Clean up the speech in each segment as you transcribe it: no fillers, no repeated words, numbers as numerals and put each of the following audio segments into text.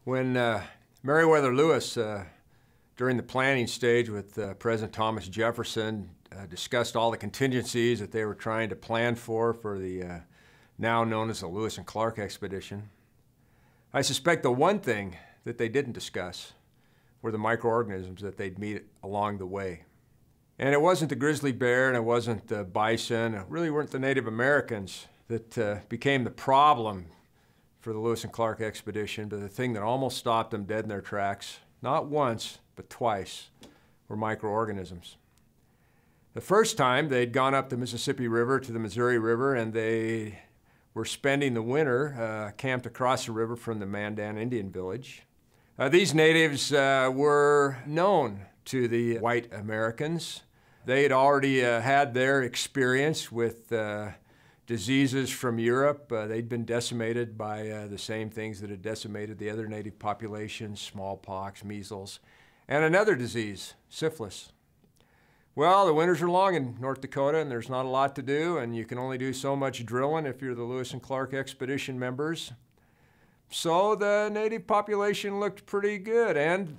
When Meriwether Lewis, during the planning stage with President Thomas Jefferson, discussed all the contingencies that they were trying to plan for the now known as the Lewis and Clark expedition, I suspect the one thing that they didn't discuss were the microorganisms that they'd meet along the way. And it wasn't the grizzly bear and it wasn't the bison, it really weren't the Native Americans that became the problem for the Lewis and Clark expedition, but the thing that almost stopped them dead in their tracks, not once, but twice, were microorganisms. The first time, they'd gone up the Mississippi River to the Missouri River, and they were spending the winter camped across the river from the Mandan Indian village. These natives were known to the white Americans. They had already had their experience with diseases from Europe. They'd been decimated by the same things that had decimated the other native populations: smallpox, measles, and another disease, syphilis. Well, the winters are long in North Dakota, and there's not a lot to do, and you can only do so much drilling if you're the Lewis and Clark expedition members. So the native population looked pretty good, and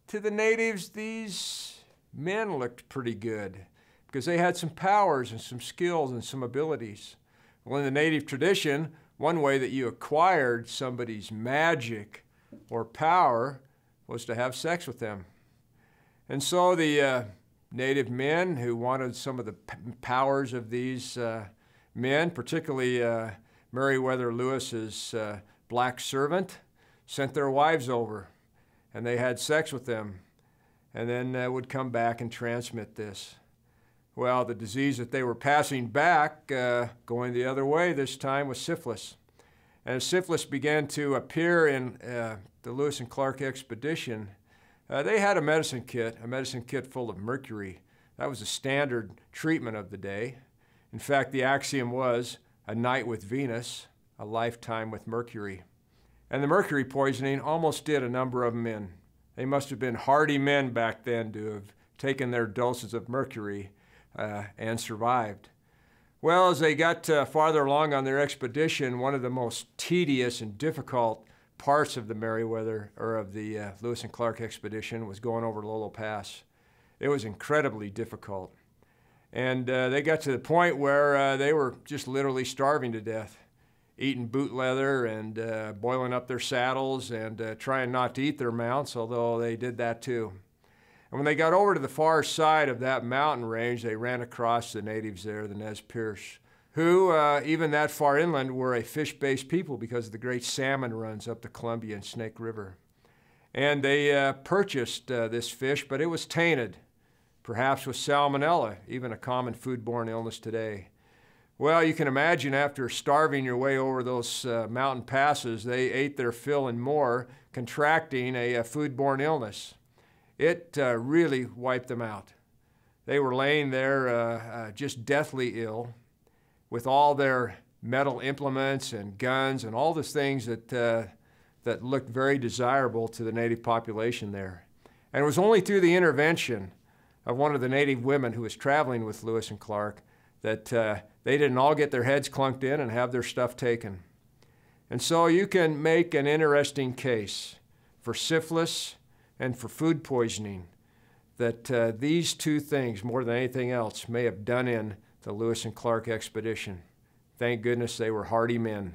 to the natives, these men looked pretty good because they had some powers and some skills and some abilities. Well, in the native tradition, one way that you acquired somebody's magic or power was to have sex with them. And so the native men who wanted some of the powers of these men, particularly Meriwether Lewis's black servant, sent their wives over, and they had sex with them, and then would come back and transmit this. Well, the disease that they were passing back, going the other way this time, was syphilis. And as syphilis began to appear in the Lewis and Clark expedition, they had a medicine kit full of mercury. That was the standard treatment of the day. In fact, the axiom was, a night with Venus, a lifetime with Mercury. And the mercury poisoning almost did a number of them in. They must have been hardy men back then to have taken their doses of mercury and survived. Well, as they got farther along on their expedition, one of the most tedious and difficult parts of the Meriwether, or of the Lewis and Clark expedition, was going over Lolo Pass. It was incredibly difficult. And they got to the point where they were just literally starving to death, eating boot leather and boiling up their saddles and trying not to eat their mounts, although they did that too. And when they got over to the far side of that mountain range, they ran across the natives there, the Nez Perce, who, even that far inland, were a fish-based people because of the great salmon runs up the Columbia and Snake River. And they purchased this fish, but it was tainted, perhaps with salmonella, even a common foodborne illness today. Well, you can imagine after starving your way over those mountain passes, they ate their fill and more, contracting a foodborne illness. It really wiped them out. They were laying there just deathly ill with all their metal implements and guns and all the things that looked very desirable to the native population there. And it was only through the intervention of one of the native women who was traveling with Lewis and Clark that they didn't all get their heads clunked in and have their stuff taken. And so you can make an interesting case for syphilis and for food poisoning that these two things, more than anything else, may have done in the Lewis and Clark expedition. Thank goodness they were hardy men.